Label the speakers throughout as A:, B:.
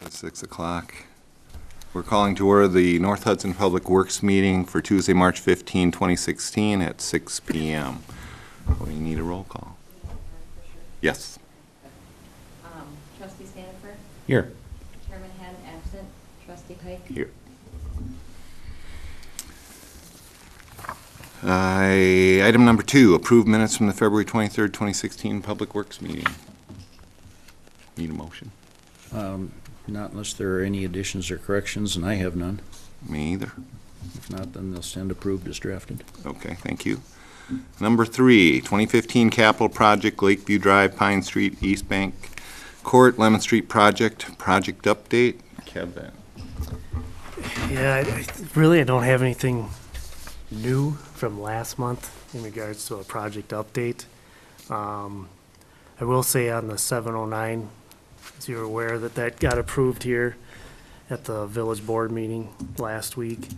A: At 6 o'clock. We're calling to order the North Hudson Public Works meeting for Tuesday, March 15, 2016 at 6 p.m. We need a roll call. Yes.
B: Trustee Stanford?
C: Here.
B: Chairman Henn absent. Trustee Pike?
A: Here. Item number 2, approve minutes from the February 23rd, 2016 Public Works meeting. Need a motion?
C: Not unless there are any additions or corrections, and I have none.
A: Me either.
C: If not, then they'll stand approved as drafted.
A: Okay, thank you. Number 3, 2015 capital project, Lakeview Drive, Pine Street, East Bank Court, Lemon Street project update. Kevin.
D: Yeah, I don't have anything new from last month in regards to a project update. I will say on the 709, as you're aware that got approved here at the village board meeting last week.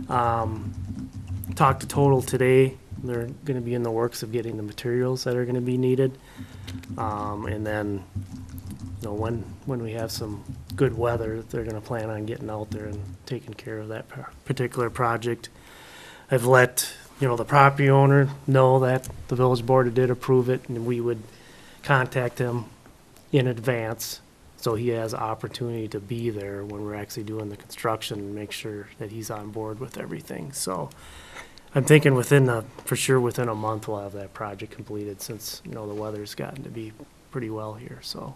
D: Talked to Total today. They're going to be in the works of getting the materials that are going to be needed. And then, you know, when we have some good weather, they're going to plan on getting out there and taking care of that particular project. I've let, you know, the property owner know that the village board did approve it, and we would contact him in advance so he has opportunity to be there when we're actually doing the construction and make sure that he's on board with everything. So I'm thinking for sure within a month we'll have that project completed, since, you know, the weather's gotten to be pretty well here. So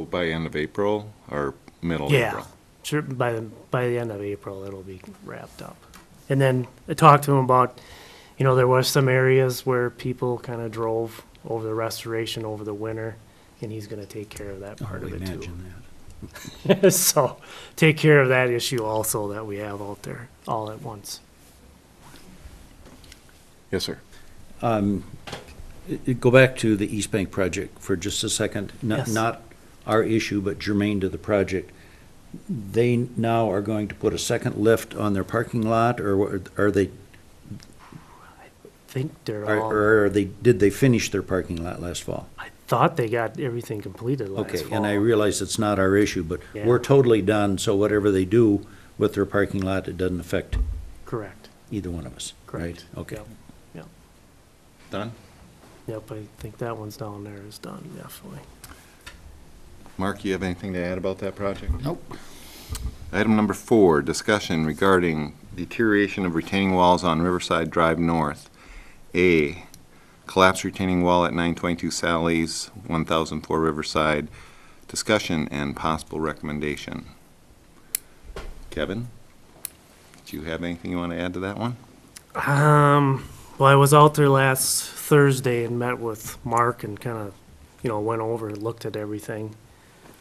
A: by end of April or middle April?
D: yeah, sure. By the end of April it'll be wrapped up. And then I talked to him about, you know, there was some areas where people kind of drove over the restoration over the winter, and he's going to take care of that part of it too.
C: Imagine that.
D: So take care of that issue also that we have out there all at once.
A: Yes, sir.
C: Go back to the East Bank project for just a second.
D: Yes.
C: Not our issue, but germane to the project. They now are going to put a second lift on their parking lot, or are they,
D: I think they're all,
C: or did they finish their parking lot last fall?
D: I thought they got everything completed last fall.
C: Okay, and I realize it's not our issue, but
D: Yeah.
C: we're totally done, so whatever they do with their parking lot, it doesn't affect
D: Correct.
C: either one of us, right?
D: Correct.
C: Okay.
D: Yep.
A: Done?
D: Yep, I think that one's down there is done, definitely.
A: Mark, you have anything to add about that project?
C: Nope.
A: Item number 4, discussion regarding deterioration of retaining walls on Riverside Drive North. A, collapsed retaining wall at 922 Sally's, 1004 Riverside. Discussion and possible recommendation. Kevin, do you have anything you want to add to that one?
D: Well, I was out there last Thursday and met with Mark and kind of, you know, went over and looked at everything.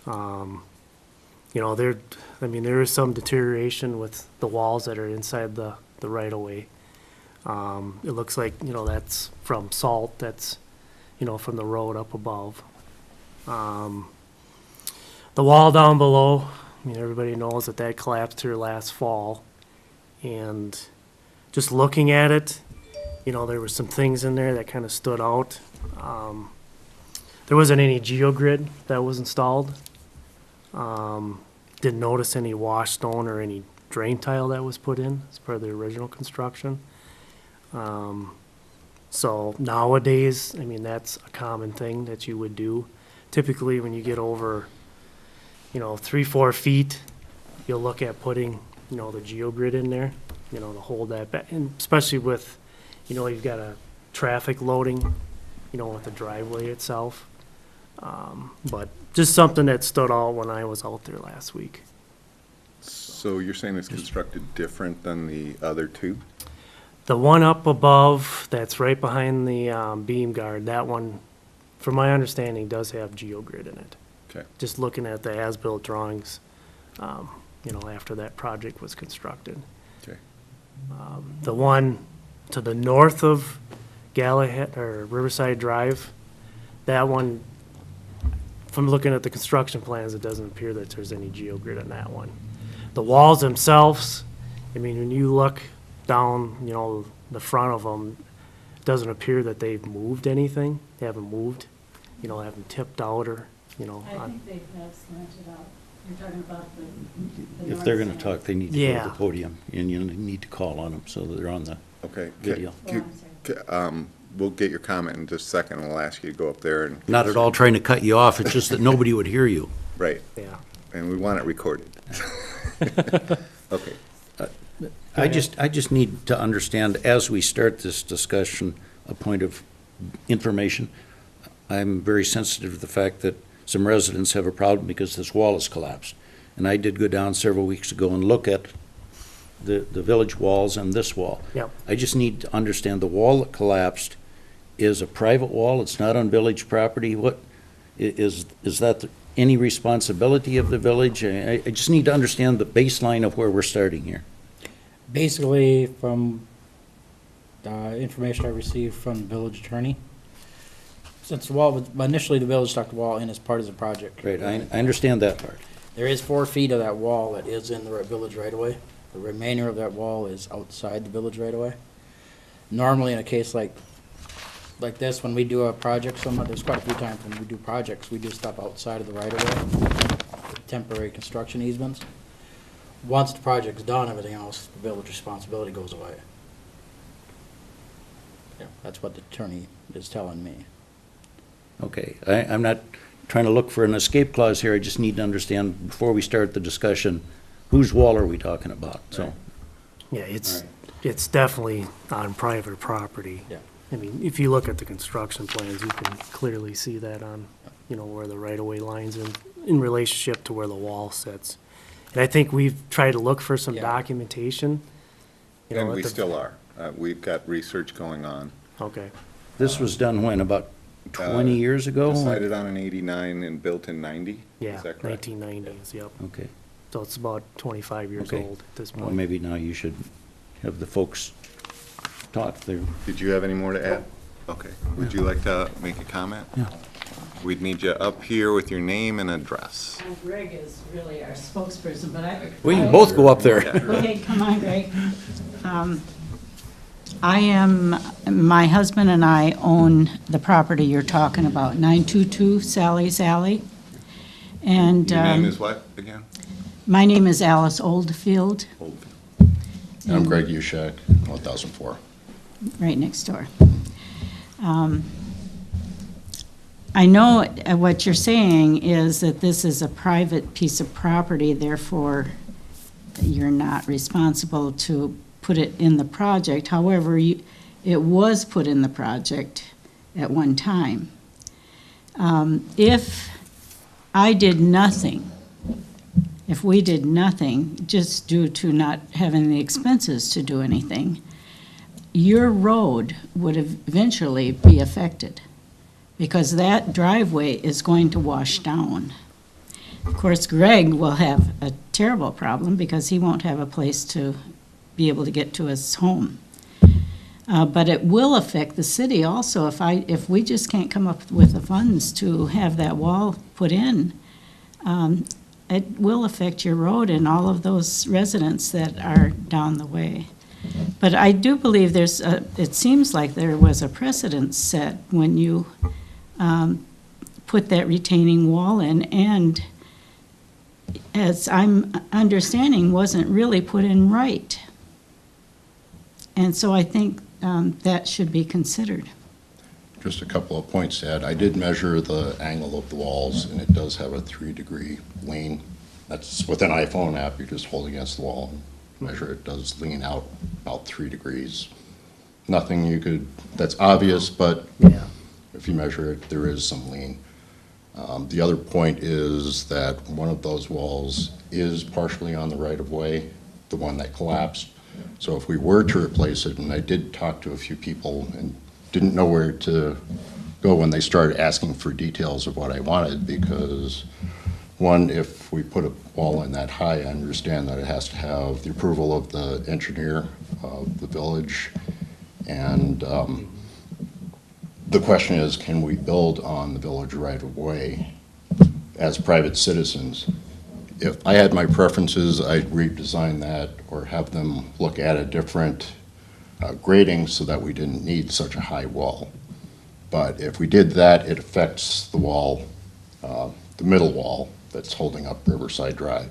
D: You know, there is some deterioration with the walls that are inside the right-of-way. It looks like, you know, that's from salt that's, you know, from the road up above. The wall down below, I mean, everybody knows that collapsed here last fall. And just looking at it, you know, there were some things in there that kind of stood out. There wasn't any geogrid that was installed. Didn't notice any wash stone or any drain tile that was put in as part of the original construction. So nowadays, I mean, that's a common thing that you would do. Typically, when you get over, you know, 3-4 feet, you'll look at putting, you know, the geogrid in there, you know, to hold that back. And especially with, you know, you've got a traffic loading, you know, with the driveway itself. But just something that stood out when I was out there last week.
A: So you're saying it's constructed different than the other two?
D: The one up above, that's right behind the beam guard, that one, from my understanding, does have geogrid in it.
A: Okay.
D: Just looking at the as-built drawings, you know, after that project was constructed.
A: Okay.
D: The one to the north of Galahad, or Riverside Drive, that one, from looking at the construction plans, it doesn't appear that there's any geogrid on that one. The walls themselves, I mean, when you look down, you know, the front of them, it doesn't appear that they've moved anything. They haven't moved, you know, haven't tipped out or, you know.
E: I think they have slanted out. You're talking about the
C: If they're
E: north
C: gonna
E: side.
C: talk, they need to go to
D: Yeah.
C: the podium, and you need to call on them so that they're on the
A: Okay.
C: video.
E: Oh, I'm sorry.
A: We'll get your comment in just a second, and we'll ask you to go up there and.
C: Not at all trying to cut you off, it's just that nobody would hear you.
A: Right,
D: Yeah.
A: and we want it recorded. Okay,
C: I just need to understand, as we start this discussion, a point of information. I'm very sensitive to the fact that some residents have a problem because this wall has collapsed. And I did go down several weeks ago and look at the village walls and this wall.
D: Yep.
C: I just need to understand, the wall that collapsed is a private wall, it's not on village property. What, is that any responsibility of the village? I just need to understand the baseline of where we're starting here.
F: Basically, from information I received from the village attorney, since the wall, initially the village stuck the wall in as part of the project.
C: Right, I understand that part.
F: There is 4 feet of that wall that is in the village right away. The remainder of that wall is outside the village right away. Normally, in a case like this, when we do a project, there's quite a few times when we do projects, we do stuff outside of the right of way, temporary construction easements. Once the project's done, everything else, the village responsibility goes away. Yeah, that's what the attorney is telling me.
C: Okay, I'm not trying to look for an escape clause here, I just need to understand, before we start the discussion, whose wall are we talking about, so.
D: Yeah, it's definitely on private property.
F: Yeah.
D: I mean, if you look at the construction plans, you can clearly see that on, where the right-of-way lines are in relationship to where the wall sits. And I think we've tried to look for some
F: Yeah.
D: documentation.
A: and
D: at
A: we
D: the-
A: still are. We've got research going on.
D: Okay,
C: This was done when, about 20 years ago?
A: Decided on in '89 and built in '90?
D: yeah,
A: Is that correct?
D: 1990s, yep.
C: Okay,
D: So it's about 25 years
C: Okay.
D: old at this
C: well,
D: point.
C: maybe now you should have the folks talk there.
A: Did you have any more to add? Okay. Would you like to make a comment?
C: Yeah.
A: We'd need you up here with your name and address.
E: Greg is really our spokesperson, but I.
C: We can both go up there.
E: Okay, come on, Greg. My husband and I own the property you're talking about, 922 Sally's Alley. And
A: Your name is what, again?
E: my name is Alice Oldfield,
A: Oldfield.
G: And I'm Greg Ushak, 1004.
E: right next door. I know what you're saying is that this is a private piece of property, therefore you're not responsible to put it in the project. However, it was put in the project at one time. If I did nothing, if we did nothing, just due to not having the expenses to do anything, your road would eventually be affected, because that driveway is going to wash down. Of course, Greg will have a terrible problem because he won't have a place to be able to get to his home. But it will affect the city also. If we just can't come up with the funds to have that wall put in, it will affect your road and all of those residents that are down the way. But I do believe it seems like there was a precedent set when you put that retaining wall in, and as I'm understanding, wasn't really put in right. And so I think that should be considered.
G: Just a couple of points to add. I did measure the angle of the walls, and it does have a 3-degree lean. That's with an iPhone app, you just hold against the wall and measure it. Does lean out about 3 degrees. Nothing that's obvious, but
D: Yeah.
G: if you measure it, there is some lean. The other point is that one of those walls is partially on the right-of-way, the one that collapsed. So if we were to replace it, and I did talk to a few people and didn't know where to go when they started asking for details of what I wanted, because one, if we put a wall in that high, I understand that it has to have the approval of the engineer of the village. And the question is, can we build on the village right-of-way as private citizens? If I had my preferences, I'd redesign that or have them look at a different grading so that we didn't need such a high wall. But if we did that, it affects the wall, the middle wall, that's holding up Riverside Drive.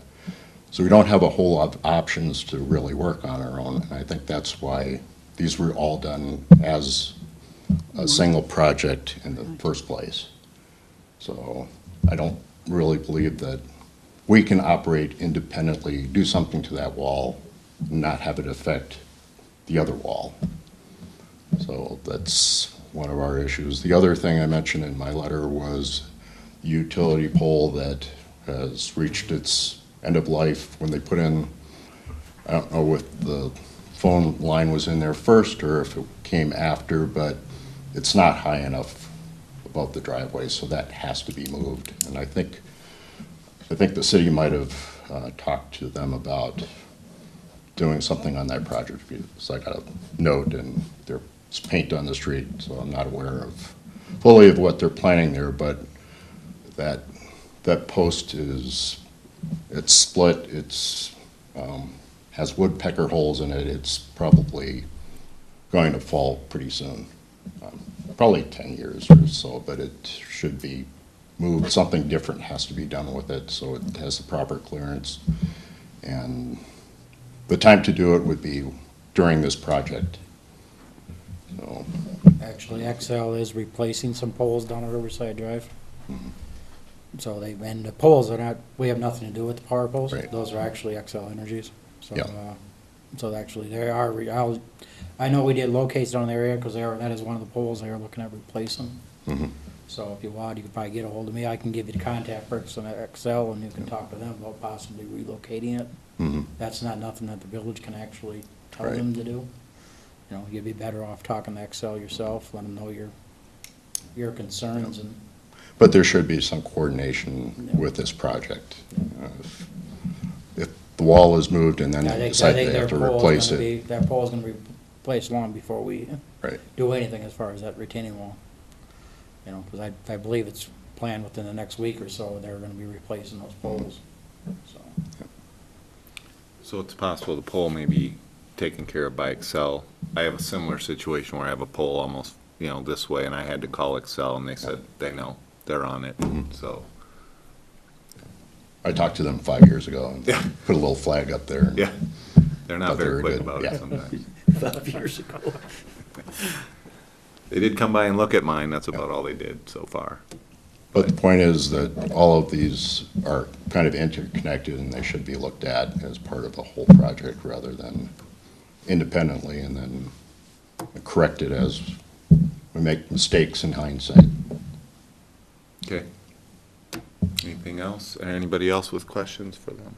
G: So we don't have a whole lot of options to really work on our own, and I think that's why these were all done as a single project in the first place. So I don't really believe that we can operate independently, do something to that wall, not have it affect the other wall. So that's one of our issues. The other thing I mentioned in my letter was the utility pole that has reached its end of life when they put in, I don't know if the phone line was in there first or if it came after, but it's not high enough above the driveway, so that has to be moved. And I think the city might have talked to them about doing something on that project, because I got a note and there's paint on the street, so I'm not aware of fully of what they're planning there, but that post is, it's split, it's has woodpecker holes in it, it's probably going to fall pretty soon. Probably 10 years or so, but it should be moved. Something different has to be done with it so it has the proper clearance. And the time to do it would be during this project. So,
F: Actually, XL is replacing some poles down on Riverside Drive. So and the poles are not, we have nothing to do with the power poles.
G: Right.
F: Those are actually XL Energies. So,
G: Yeah.
F: So actually, they are, I know we did locate down in the area, because that is one of the poles they are looking at replacing.
G: mhm.
F: So if you want, you could probably get a hold of me. I can give you the contact person at XL, and you can talk to them about possibly relocating it.
G: Mhm.
F: That's not nothing that the village can actually tell
G: Right.
F: them to do. You know, you'd be better off talking to XL yourself, let them know your concerns, and
G: But there should be some coordination with this project. If the wall is moved and then
F: I
G: they
F: think
G: decide they
F: their
G: have to
F: pole's
G: replace
F: gonna
G: it.
F: That pole's gonna be replaced long before we
G: Right.
F: do anything as far as that retaining wall. You know, because I believe it's planned within the next week or so, they're gonna be replacing those poles, so.
A: So it's possible the pole may be taken care of by Excel. I have a similar situation where I have a pole almost, this way, and I had to call Excel, and they said they know, they're on it, so,
G: I talked to them 5 years ago and
A: Yeah.
G: put a little flag up there.
A: yeah. They're not
G: Thought they
A: very
G: were
A: quick
G: good,
A: about
G: yeah.
A: it sometimes.
C: 5 years ago.
A: They did come by and look at mine, that's about all they did so far.
G: But the point is that all of these are kind of interconnected and they should be looked at as part of the whole project rather than independently and then corrected as we make mistakes in hindsight.
A: Okay. Anything else? Anybody else with questions for them?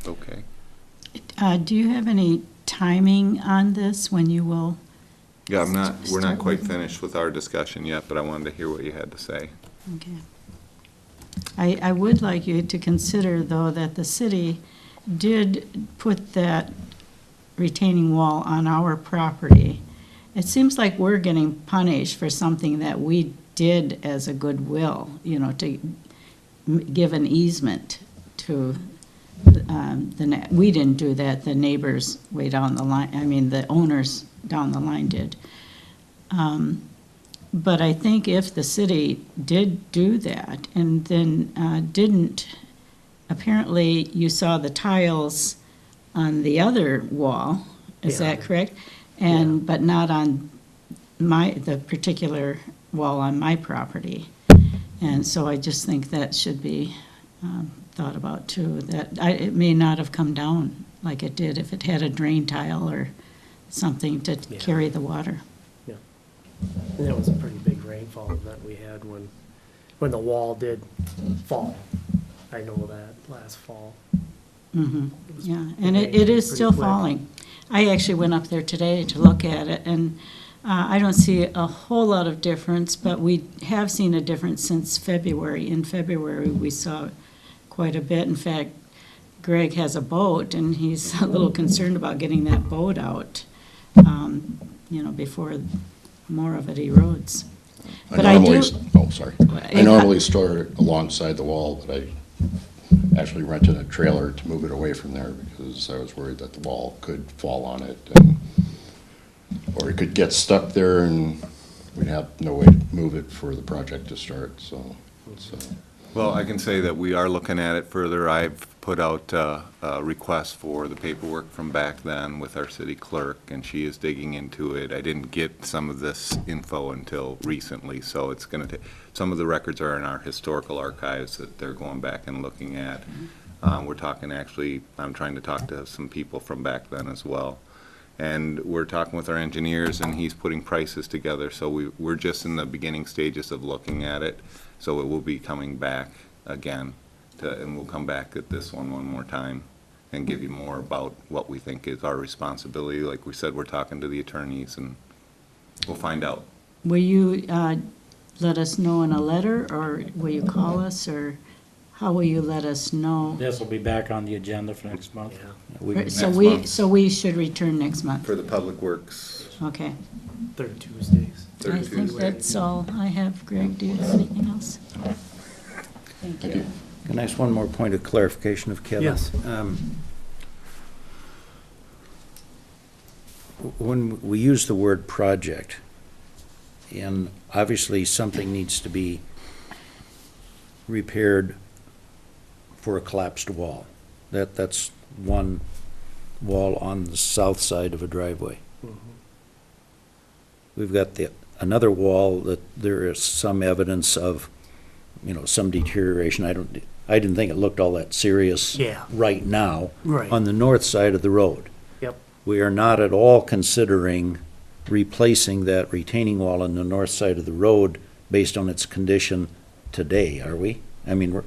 A: Okay.
E: Do you have any timing on this, when you will?
A: Yeah, we're not
E: Start
A: quite
E: with-
A: finished with our discussion yet, but I wanted to hear what you had to say.
E: Okay. I would like you to consider, though, that the city did put that retaining wall on our property. It seems like we're getting punished for something that we did as a goodwill, to give an easement to we didn't do that, the neighbors way down the line, the owners down the line did. But I think if the city did do that and then didn't, apparently you saw the tiles on the other wall, is that
D: Yeah.
E: correct? And, but not on the particular wall on my property. And so I just think that should be thought about too, that it may not have come down like it did if it had a drain tile or something to
D: Yeah.
E: carry the water.
D: And that was a pretty big rainfall that we had when the wall did fall. I know that last fall.
E: Mhm.
D: was-
E: Yeah,
D: it
E: and
D: rained
E: it is
D: pretty
E: still
D: quick.
E: falling. I actually went up there today to look at it, and I don't see a whole lot of difference, but we have seen a difference since February. In February, we saw quite a bit. In fact, Greg has a boat, and he's a little concerned about getting that boat out, before more of it erodes. But I do-
G: I normally store it alongside the wall, but I actually rented a trailer to move it away from there because I was worried that the wall could fall on it or it could get stuck there and we'd have no way to move it for the project to start, so.
A: Well, I can say that we are looking at it further. I've put out a request for the paperwork from back then with our city clerk, and she is digging into it. I didn't get some of this info until recently, so it's going to take, some of the records are in our historical archives that they're going back and looking at. We're talking, actually, I'm trying to talk to some people from back then as well. And we're talking with our engineers, and he's putting prices together, so we're just in the beginning stages of looking at it. So it will be coming back again, and we'll come back at this one more time and give you more about what we think is our responsibility. Like we said, we're talking to the attorneys, and we'll find out.
E: Will you let us know in a letter, or will you call us, or how will you let us know?
F: This will be back on the agenda for next month.
E: So
A: Next month.
E: so we should return next month?
A: For the Public Works.
E: Okay.
D: Third Tuesdays.
A: Third
E: I think
A: Tuesday.
E: that's all I have. Greg, do you have anything else? Thank you.
C: Can I ask one more point of clarification of Kevin?
D: Yes.
C: When we use the word project, and obviously something needs to be repaired for a collapsed wall. That's one wall on the south side of a driveway. We've got another wall that there is some evidence of, some deterioration. I didn't think it looked all that serious
D: Yeah.
C: right now.
D: Right.
C: On the north side of the road.
D: Yep.
C: We are not at all considering replacing that retaining wall on the north side of the road based on its condition today, are we? I mean,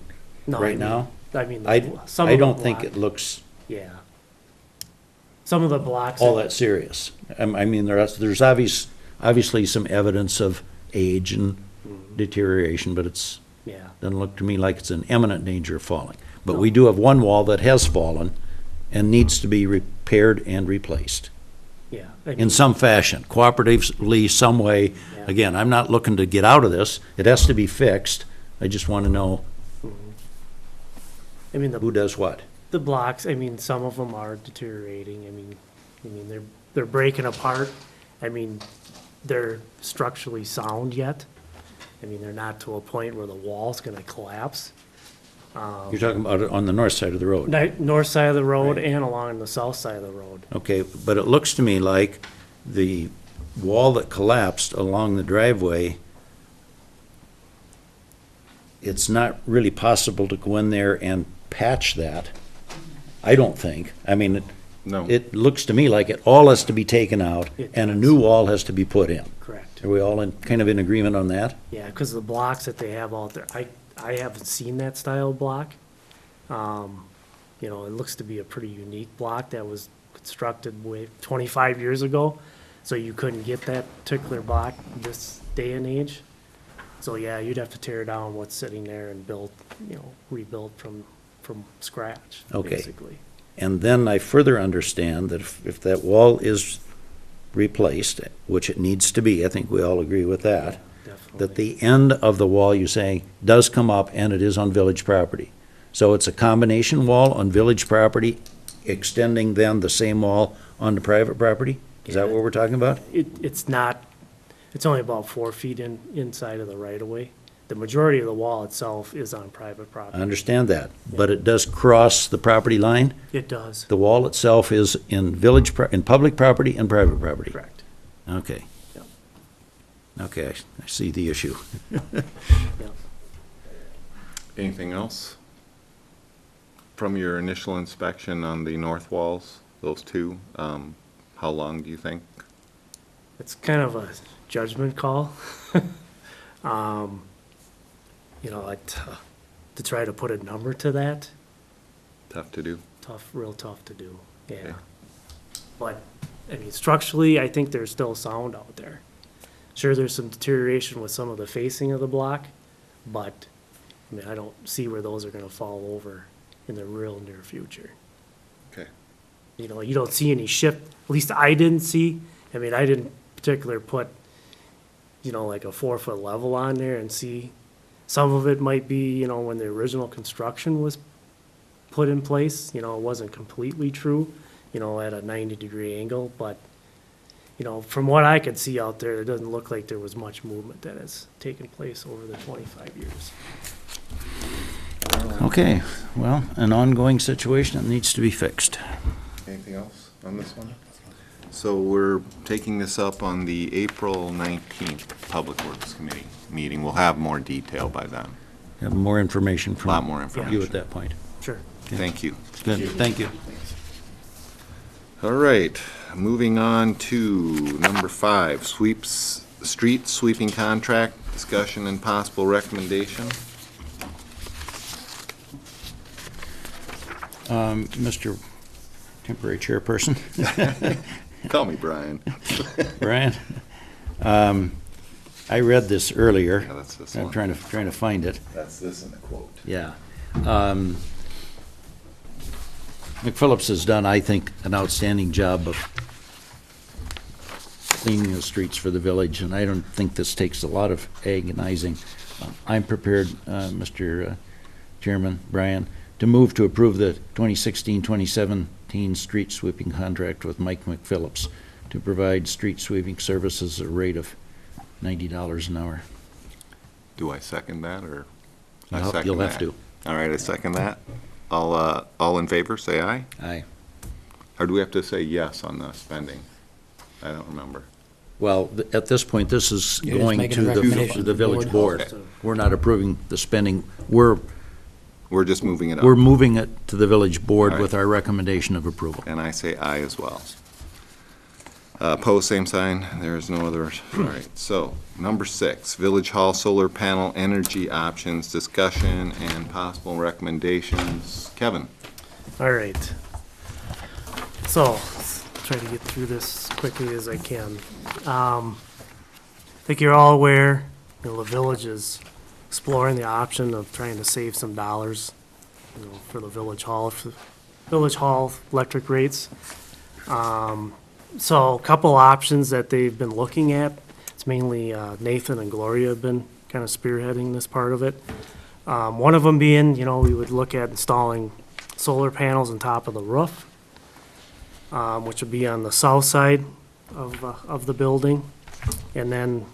D: No,
C: right now?
D: I mean,
C: I
D: some of the
C: don't think
D: block-
C: it looks
D: Yeah. Some of the blocks.
C: all that serious. I mean, there's obviously some evidence of age and deterioration, but
D: Yeah.
C: doesn't look to me like it's in imminent danger of falling. But we do have one wall that has fallen and needs to be repaired and replaced
D: Yeah.
C: in some fashion, cooperatively, some way.
D: Yeah.
C: Again, I'm not looking to get out of this. It has to be fixed. I just want to know
D: I mean,
C: who does what.
D: the blocks, I mean, some of them are deteriorating. I mean, they're breaking apart. I mean, they're structurally sound yet. I mean, they're not to a point where the wall's gonna collapse.
C: You're talking about it on the north side of the road.
D: North side of the road and along the south side of the road.
C: Okay, but it looks to me like the wall that collapsed along the driveway, it's not really possible to go in there and patch that. I don't think. I mean,
A: No.
C: it looks to me like it all has to be taken out
D: It
C: and a
D: does.
C: new wall has to be put in.
D: Correct.
C: Are we all kind of in agreement on that?
D: Yeah, because the blocks that they have out there, I haven't seen that style block. It looks to be a pretty unique block that was constructed 25 years ago. So you couldn't get that particular block this day and age. So yeah, you'd have to tear down what's sitting there and rebuild from scratch,
C: Okay.
D: basically.
C: And then I further understand that if that wall is replaced, which it needs to be, I think we all agree with that, that
D: Definitely.
C: the end of the wall, you're saying, does come up and it is on village property. So it's a combination wall on village property, extending then the same wall onto private property? Is that what we're talking about?
D: It's not, it's only about 4 feet inside of the right of way. The majority of the wall itself is on private
C: I
D: property.
C: understand that, but it does cross the property line?
D: It does,
C: The wall itself is in in public property and private property?
D: correct.
C: Okay.
D: Yep.
C: Okay, I see the issue.
A: Anything else? From your initial inspection on the north walls, those two, how long do you think?
D: It's kind of a judgment call. To try to put a number to that,
A: Tough to do?
D: real tough to do,
A: Okay.
D: yeah. But, I mean, structurally, I think there's still sound out there. Sure, there's some deterioration with some of the facing of the block, but, I mean, I don't see where those are gonna fall over in the real near future.
A: Okay.
D: You don't see any shift, at least I didn't see. I mean, I didn't particular put, like a 4-foot level on there and see. Some of it might be, when the original construction was put in place, it wasn't completely true, at a 90-degree angle, but, from what I could see out there, it doesn't look like there was much movement that has taken place over the 25 years.
C: Okay, well, an ongoing situation that needs to be fixed.
A: Anything else on this one? So we're taking this up on the April 19th Public Works Committee meeting. We'll have more detail by then.
C: Have more information
A: A lot
C: from
A: more
C: you
A: information.
C: at that point.
D: Sure.
A: Thank you.
C: Good, thank you.
A: All right, moving on to number 5, street sweeping contract, discussion and possible recommendation.
C: Mr. Temporary Chairperson,
A: Call me Brian.
C: Brian, I read this earlier.
A: Yeah, that's this
C: I'm
A: one.
C: trying to find it.
A: That's this in the quote.
C: Yeah. McPhillips has done, I think, an outstanding job of cleaning the streets for the village, and I don't think this takes a lot of agonizing. I'm prepared, Mr. Chairman, Brian, to move to approve the 2016-2017 street sweeping contract with Mike McPhillips to provide street sweeping services at a rate of $90 an hour.
A: Do I second that, or? I
C: You'll
A: second
C: have
A: that.
C: to.
A: All right, I second that. All in favor, say aye.
C: Aye.
A: Or do we have to say yes on the spending? I don't remember.
C: Well, at this point, this is
F: You're just
C: going
F: making
C: to
F: a recommendation
C: to the
F: to the
C: village
F: board.
C: board. We're not approving the spending. We're
A: We're just moving it up.
C: moving it to the village board
A: All right.
C: with our recommendation of approval.
A: And I say aye as well. Pose same sign, there is no other, all right. So, number 6, Village Hall Solar Panel Energy Options, discussion and possible recommendations. Kevin?
D: All right. So, let's try to get through this quickly as I can. I think you're all aware, the village is exploring the option of trying to save some dollars, for the village hall electric rates. So a couple options that they've been looking at. It's mainly Nathan and Gloria have been kind of spearheading this part of it. One of them being, we would look at installing solar panels on top of the roof, which would be on the south side of the building. And then,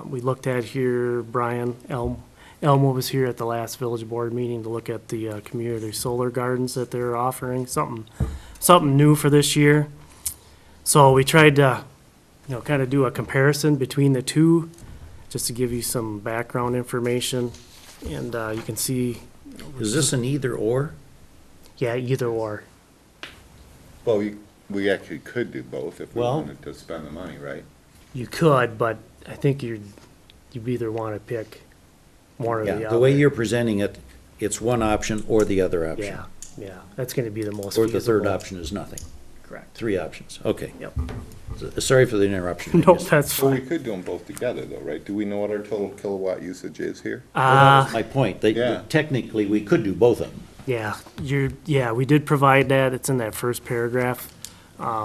D: we looked at here, Brian Elmo was here at the last village board meeting to look at the community solar gardens that they're offering, something new for this year. So we tried to, kind of do a comparison between the two, just to give you some background information. And you can see,
C: Is this an either or?
D: yeah, either or.
A: Well, we actually could do both if we
C: Well-
A: wanted to spend the money, right?
D: You could, but I think you either want to pick one or the
C: Yeah,
D: other.
C: the way you're presenting it, it's one option or the other option.
D: Yeah, that's going to be the most
C: Or
D: feasible.
C: the third option is nothing.
D: Correct.
C: 3 options, okay.
D: Yep.
C: Sorry for the interruption.
D: No, that's
A: Well, we
D: fine.
A: could do them both together though, right? Do we know what our total kilowatt usage is here?
C: My point,
A: Yeah.
C: technically, we could do both of them.
D: Yeah, we did provide that. It's in that first paragraph.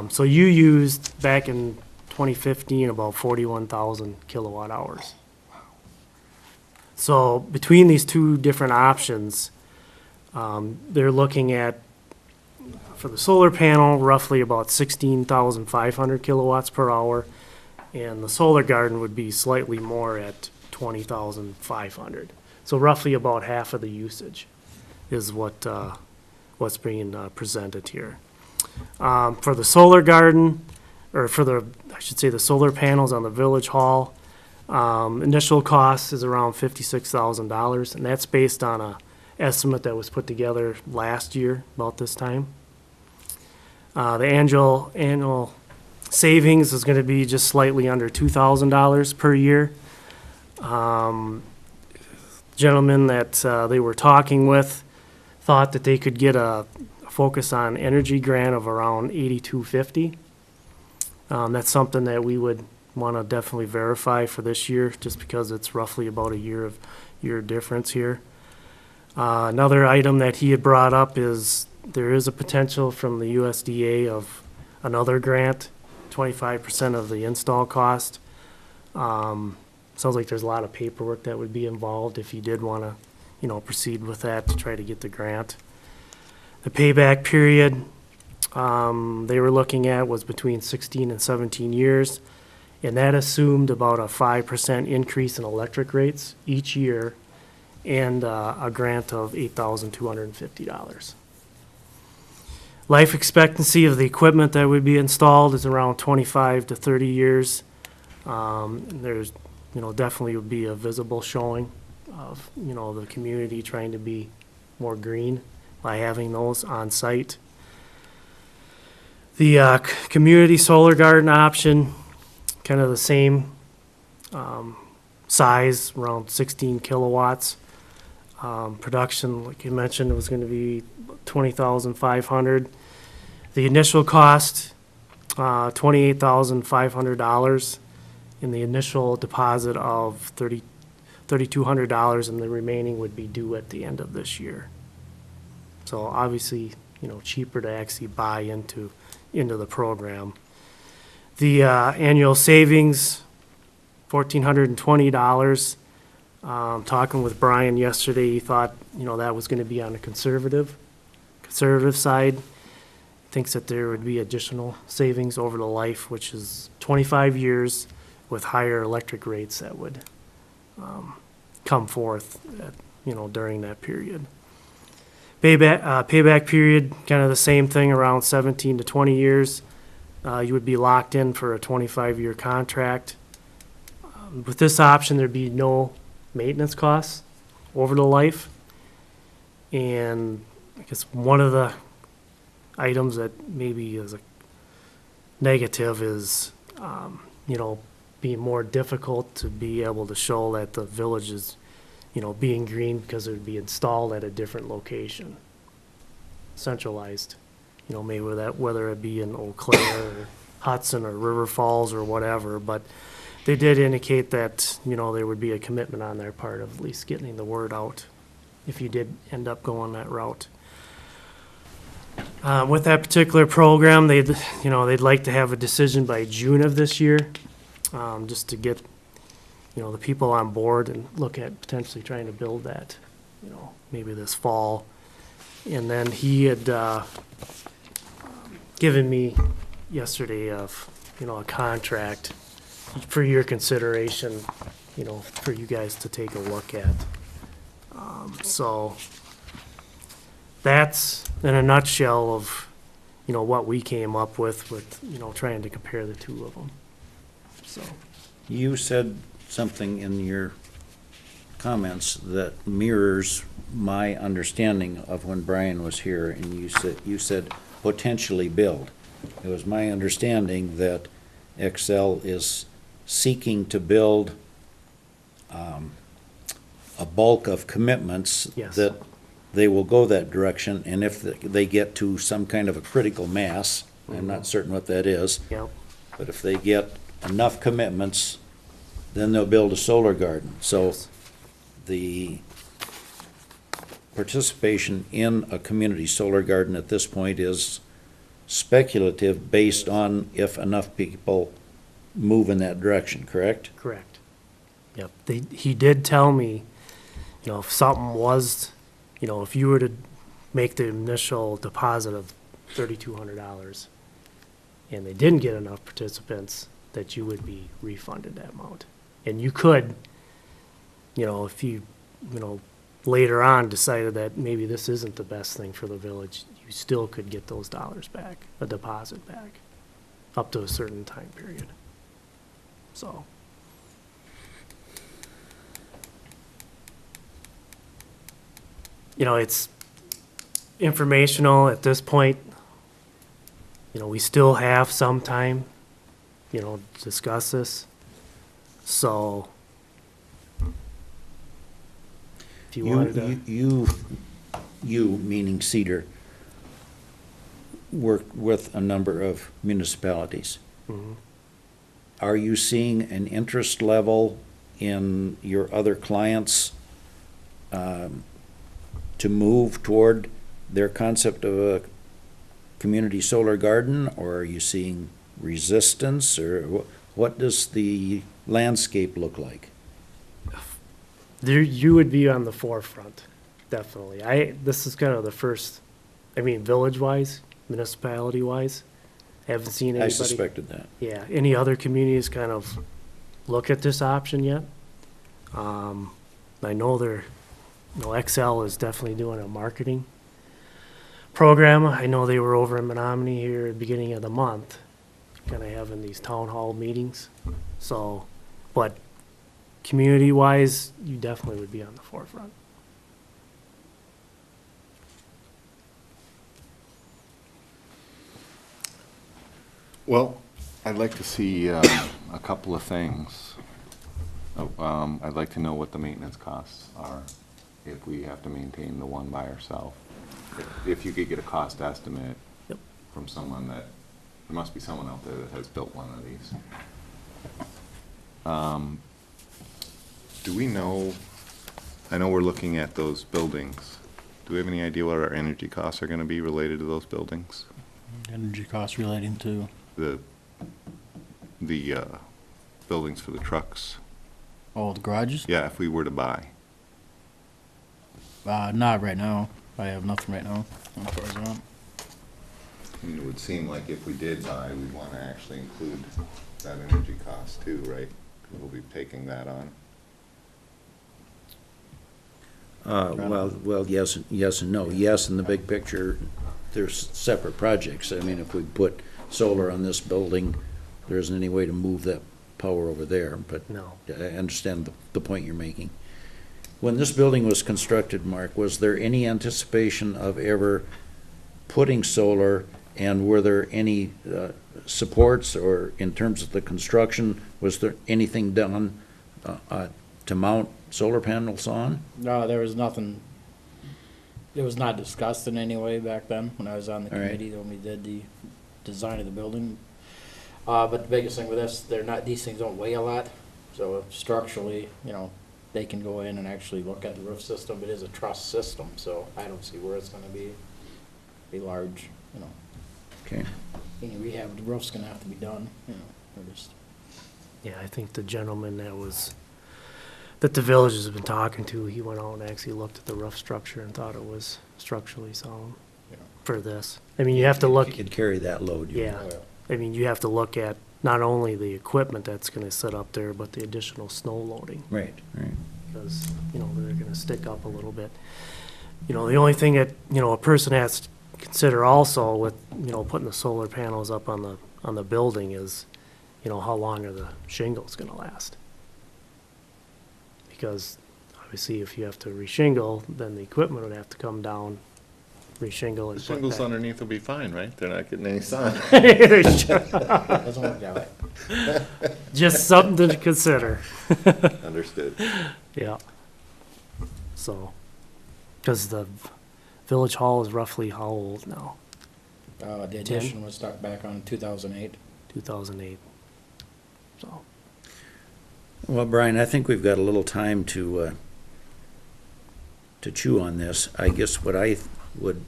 D: So you used back in 2015 about 41,000 kilowatt hours. So between these two different options, they're looking at, for the solar panel, roughly about 16,500 kilowatts per hour. And the solar garden would be slightly more at 20,500. So roughly about half of the usage is what's being presented here. For the solar garden, or I should say the solar panels on the village hall, initial cost is around $56,000, and that's based on a estimate that was put together last year about this time. The annual savings is gonna be just slightly under $2,000 per year. Gentleman that they were talking with thought that they could get a focus on energy grant of around $8,250. That's something that we would want to definitely verify for this year, just because it's roughly about a year difference here. Another item that he had brought up is there is a potential from the USDA of another grant, 25% of the install cost. Sounds like there's a lot of paperwork that would be involved if you did want to, proceed with that to try to get the grant. The payback period they were looking at was between 16 and 17 years, and that assumed about a 5% increase in electric rates each year, and a grant of $8,250. Life expectancy of the equipment that would be installed is around 25 to 30 years. And there's, definitely would be a visible showing of, the community trying to be more green by having those on site. The community solar garden option, kind of the same size, around 16 kilowatts. Production, like you mentioned, was going to be 20,500. The initial cost, $28,500, and the initial deposit of $3,200, and the remaining would be due at the end of this year. So obviously, cheaper to actually buy into the program. The annual savings, $1,420. Talking with Brian yesterday, he thought, that was going to be on the conservative side. Thinks that there would be additional savings over the life, which is 25 years with higher electric rates that would come forth during that period. Payback period, kind of the same thing, around 17 to 20 years. You would be locked in for a 25-year contract. With this option, there'd be no maintenance costs over the life. And I guess one of the items that maybe is a negative is, being more difficult to be able to show that the village is, being green, because it would be installed at a different location, centralized, maybe whether it be in Eau Claire or Hudson or River Falls or whatever. But they did indicate that, there would be a commitment on their part of at least getting the word out if you did end up going that route. With that particular program, they'd like to have a decision by June of this year, just to get, the people on board and look at potentially trying to build that, maybe this fall. And then he had given me yesterday of, a contract for your consideration, for you guys to take a look at. So that's in a nutshell of, what we came up with, trying to compare the two of them. So.
C: You said something in your comments that mirrors my understanding of when Brian was here, and you said potentially build. It was my understanding that Excel is seeking to build a bulk of commitments.
D: Yes.
C: That they will go that direction, and if they get to some kind of a critical mass, I'm not certain what that is,
D: Yep.
C: but if they get enough commitments, then they'll build a solar garden. So
D: Yes.
C: the participation in a community solar garden at this point is speculative based on if enough people move in that direction, correct?
D: Correct. Yep. He did tell me, if something was, if you were to make the initial deposit of $3,200 and they didn't get enough participants, that you would be refunded that amount. And you could, if you, later on decided that maybe this isn't the best thing for the village, you still could get those dollars back, a deposit back, up to a certain time period. So. It's informational at this point. We still have some time, to discuss this. So, if you wanted to.
C: You, meaning Cedar, worked with a number of municipalities.
D: Mhm.
C: Are you seeing an interest level in your other clients to move toward their concept of a community solar garden, or are you seeing resistance, or what does the landscape look like?
D: You would be on the forefront, definitely. This is kind of the first, village-wise, municipality-wise. I haven't seen anybody.
C: I suspected that.
D: Yeah, any other communities kind of look at this option yet. I know they're, Excel is definitely doing a marketing program. I know they were over in Menominee here at the beginning of the month, kind of having these town hall meetings. So, but community-wise, you definitely would be on the forefront.
A: Well, I'd like to see a couple of things. I'd like to know what the maintenance costs are if we have to maintain the one by ourselves. If you could get a cost estimate
D: Yep.
A: from someone there must be someone out there that has built one of these. Do we know, I know we're looking at those buildings. Do we have any idea what our energy costs are gonna be related to those buildings?
F: Energy costs relating to,
A: The buildings for the trucks?
F: oh, the garages?
A: Yeah, if we were to buy.
F: Not right now. I have nothing right now. As far as that.
A: I mean, it would seem like if we did buy, we'd want to actually include that energy cost too, right? 'Cause we'll be taking that on.
C: Well, yes and no. Yes, in the big picture, there's separate projects. I mean, if we put solar on this building, there isn't any way to move that power over there, but
D: No.
C: I understand the point you're making. When this building was constructed, Mark, was there any anticipation of ever putting solar, and were there any supports, or in terms of the construction, was there anything done to mount solar panels on?
F: No, there was nothing, it was not discussed in any way back then, when I was on the
C: All right.
F: committee, when we did the design of the building. But the biggest thing with this, they're not, these things don't weigh a lot, so structurally, you know, they can go in and actually look at the roof system. It is a truss system, so I don't see where it's gonna be large, you know.
C: Okay.
F: Any rehab, the roof's gonna have to be done, you know, or just.
D: Yeah, I think the gentleman that the village has been talking to, he went out and actually looked at the roof structure and thought it was structurally sound
F: Yeah.
D: for this. I mean, you have to look,
C: You could carry that load. you
D: yeah,
F: Oh,
D: I mean, you have to look at not only the equipment that's gonna sit up there, but the additional snow loading,
C: Right, right.
D: because, you know, they're gonna stick up a little bit. You know, the only thing that, you know, a person has to consider also with, you know, putting the solar panels up on the building is, you know, how long are the shingles gonna last? Because obviously if you have to reshingle, then the equipment would have to come down, reshingle
A: The
D: and put
A: shingles
D: back.
A: underneath will be fine, right? They're not getting any sun.
F: Doesn't work that way.
D: Just something to consider,
A: Understood.
D: yeah. So, because the village hall is roughly how old now?
F: The addition was stuck back on 2008.
D: 2008. So,
C: Well, Brian, I think we've got a little time to chew on this. I guess what I would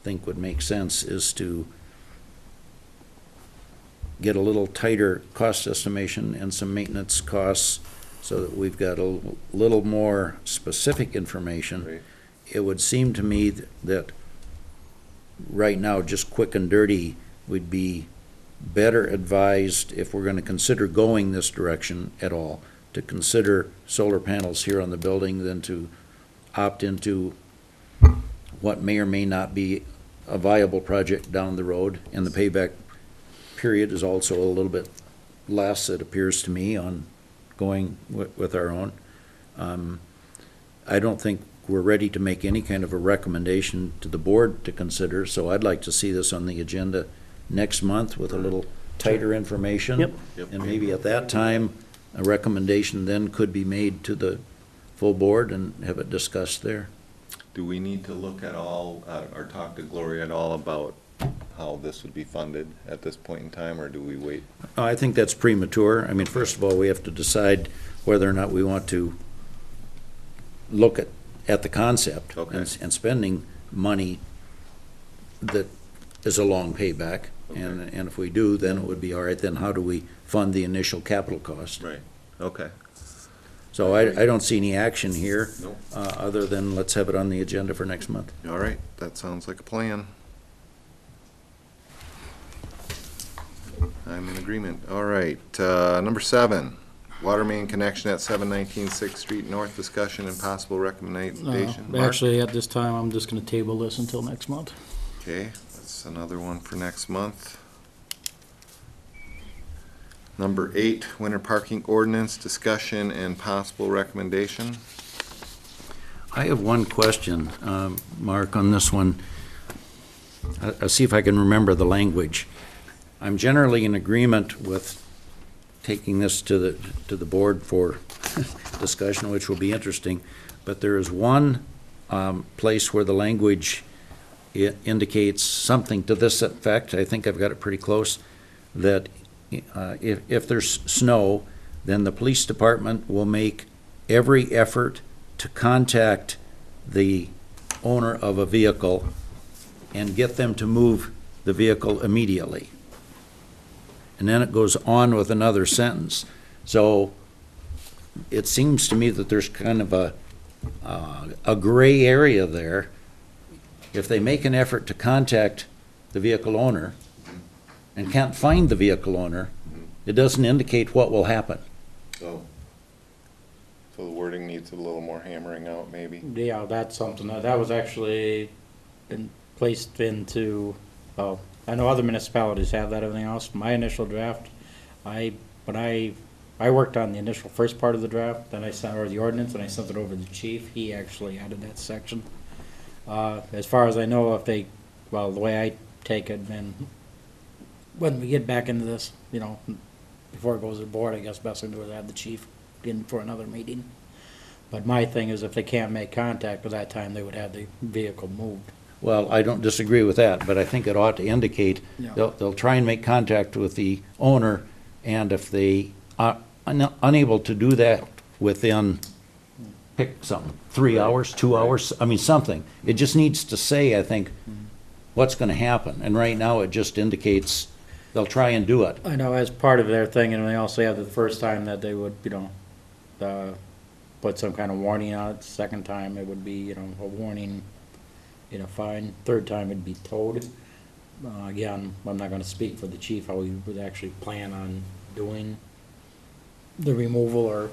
C: think would make sense is to get a little tighter cost estimation and some maintenance costs so that we've got a little more specific information.
A: Right.
C: It would seem to me that right now, just quick and dirty, we'd be better advised, if we're going to consider going this direction at all, to consider solar panels here on the building than to opt into what may or may not be a viable project down the road. And the payback period is also a little bit less, it appears to me, on going with our own. I don't think we're ready to make any kind of a recommendation to the board to consider, so I'd like to see this on the agenda next month with a little tighter information.
D: Yep.
C: And maybe at that time, a recommendation then could be made to the full board and have it discussed there.
A: Do we need to look at all, or talk to Gloria at all about how this would be funded at this point in time, or do we wait?
C: I think that's premature. I mean, first of all, we have to decide whether or not we want to look at the concept
A: Okay.
C: and spending money that is a long payback. And if we do, then it would be, all right, then how do we fund the initial capital cost?
A: Right, okay.
C: So I don't see any action here,
A: Nope.
C: other than let's have it on the agenda for next month.
A: All right, that sounds like a plan. I'm in agreement. All right, number 7, Water main connection at 719 6th Street North, discussion and possible recommendation. Mark?
F: Actually, at this time, I'm just gonna table this until next month.
A: Okay, that's another one for next month. Number 8, winter parking ordinance, discussion and possible recommendation.
C: I have one question, Mark, on this one. I'll see if I can remember the language. I'm generally in agreement with taking this to the board for discussion, which will be interesting, but there is one place where the language indicates something to this effect. I think I've got it pretty close, that if there's snow, then the police department will make every effort to contact the owner of a vehicle and get them to move the vehicle immediately. And then it goes on with another sentence. So it seems to me that there's kind of a gray area there. If they make an effort to contact the vehicle owner and can't find the vehicle owner, it doesn't indicate what will happen.
A: So the wording needs a little more hammering out, maybe.
F: Yeah, that's something, that was actually been placed into, well, I know other municipalities have that, everything else. My initial draft, when I worked on the initial first part of the draft, then I sent, or the ordinance, and I sent it over to the chief. He actually added that section. As far as I know, if they, well, the way I take it, then when we get back into this, you know, before it goes to the board, I guess best thing to do is have the chief in for another meeting. But my thing is, if they can't make contact at that time, they would have the vehicle moved.
C: Well, I don't disagree with that, but I think it ought to indicate,
F: Yeah.
C: they'll try and make contact with the owner, and if they are unable to do that within, pick something, 3 hours, 2 hours, I mean, something. It just needs to say, I think, what's gonna happen, and right now it just indicates they'll try and do it.
F: I know as part of their thing, and they also have the first time that they would, you know, put some kind of warning on it. Second time, it would be, you know, a warning, you know, fine. Third time, it'd be towed. Again, I'm not gonna speak for the chief, how he would actually plan on doing the removal, or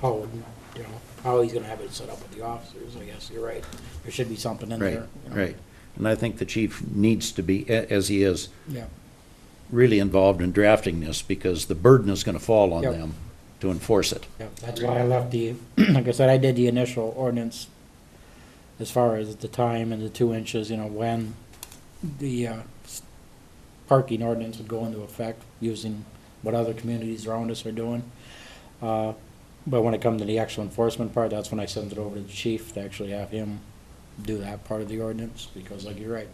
F: how, you know, how he's gonna have it set up with the officers. I guess you're right. There should be something in
C: Right,
F: there. You know.
C: right. And I think the chief needs to be, as he is,
F: Yeah.
C: really involved in drafting this, because the burden is gonna fall on
F: Yep.
C: them to enforce it.
F: Yeah, that's why I left the, like I said, I did the initial ordinance as far as the time and the 2 inches, you know, when the parking ordinance would go into effect, using what other communities around us are doing. But when it comes to the actual enforcement part, that's when I sent it over to the chief to actually have him do that part of the ordinance, because like you're right,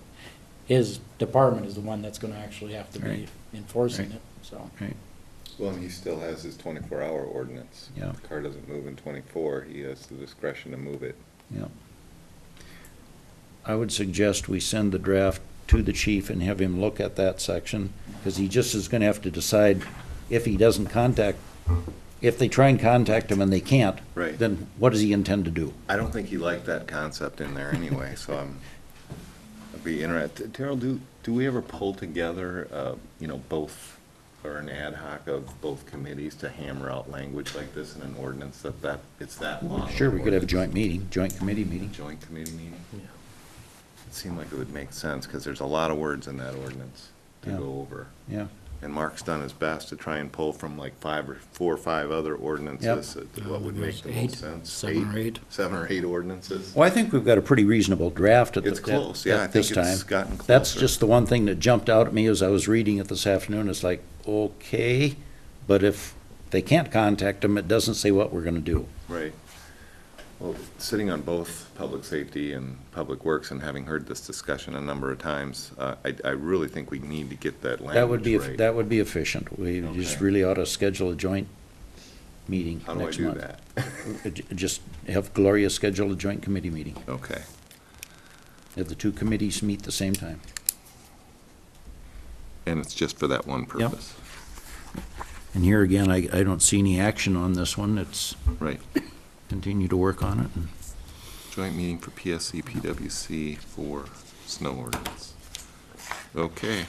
F: his department is the one that's gonna actually have to be
C: Right.
F: enforcing
C: Right.
F: it, so.
A: Well, and he still has his 24-hour ordinance.
C: Yeah.
A: If the car doesn't move in 24, he has the discretion to move it.
C: Yeah. I would suggest we send the draft to the chief and have him look at that section, because he just is gonna have to decide if he doesn't contact, if they try and contact him and they can't,
A: Right.
C: then what does he intend to do?
A: I don't think he liked that concept in there anyway, so I'd be interested. Terrell, do we ever pull together, you know, both, or an ad hoc of both committees to hammer out language like this in an ordinance that it's that long?
C: Sure, we could have a joint meeting, joint committee meeting.
A: Joint committee meeting? It seemed like it would make sense, because there's a lot of words in that ordinance to
C: Yeah.
A: go over.
C: Yeah,
A: And Mark's done his best to try and pull from like 4 or 5 other ordinances what would make the
F: There's
A: most sense.
F: 7 or 8.
A: 7 or 8 ordinances.
C: well, I think we've got a pretty reasonable draft at
A: It's close, yeah, I
C: this
A: think
C: time.
A: it's gotten closer.
C: That's just the one thing that jumped out at me as I was reading it this afternoon. It's like, okay, but if they can't contact them, it doesn't say what we're gonna do.
A: Right. Well, sitting on both public safety and public works and having heard this discussion a number of times, I really think we need to get that
C: That would
A: language
C: be,
A: right.
C: that would be efficient. We just
A: Okay.
C: really ought to schedule a joint meeting
A: How do I
C: next
A: do
C: month.
A: that?
C: Just have Gloria schedule a joint committee meeting.
A: Okay.
C: Have the two committees meet the same time.
A: And it's just for that one purpose?
C: And here again, I don't see any action on this one. It's
A: Right.
C: continue to work on it. And
A: Joint meeting for PSC, PWC for snow ordinance. Okay.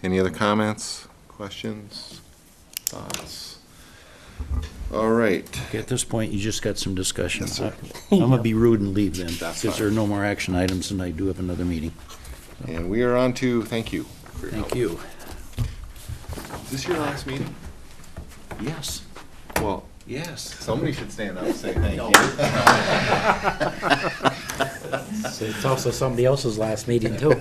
A: Any other comments, questions? thoughts? All right.
C: Okay, at this point, you just got some discussion.
A: Yes, sir.
C: I'm gonna be rude and leave then,
A: That's
C: because there are no more action items, and I do have another meeting.
A: And we are on to, thank you. for your
C: Thank
A: help.
C: you.
A: Is this your last meeting?
C: Yes.
A: Well, yes. Somebody should stand up and say thank you.
F: So it's also somebody else's last meeting too.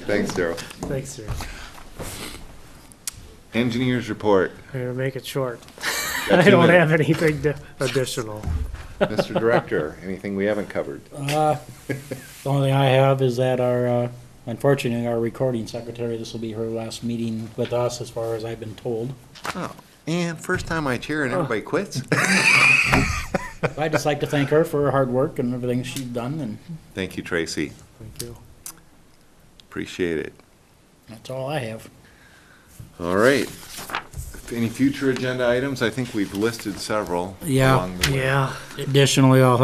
A: Thanks, Daryl.
D: Thanks, sir.
A: Engineers report.
D: I'm gonna make it short.
A: Got
D: I
A: 2
D: don't
A: minutes.
D: have anything additional.
A: Mr. Director, anything we haven't covered?
F: The only thing I have is that our, unfortunately, our recording secretary, this will be her last meeting with us, as far as I've been told.
A: Oh, and first time I chair and everybody quits?
F: I'd just like to thank her for her hard work and everything she's done, and
A: Thank you, Tracy.
D: Thank you.
A: Appreciate it.
F: that's all I have.
A: All right. Any future agenda items? I think we've listed several.
F: Yeah.
A: along the way.
D: Yeah,
F: Additionally, I'll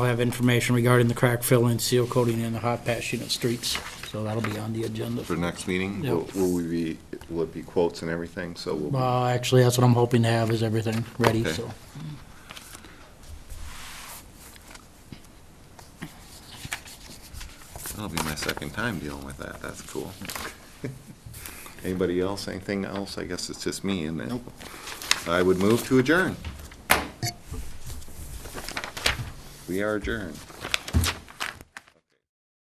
F: have information regarding the crack filling, seal coating, and the hot patch unit streets, so that'll be on the agenda.
A: For next meeting,
F: Yep.
A: will it be quotes and everything? So we'll be.
F: Actually, that's what I'm hoping to have, is everything ready,
A: Okay.
F: so.
A: That'll be my second time dealing with that. That's cool. Anybody else? Anything else? I guess it's just me, isn't it? Nope. I would move to adjourn. We are adjourned.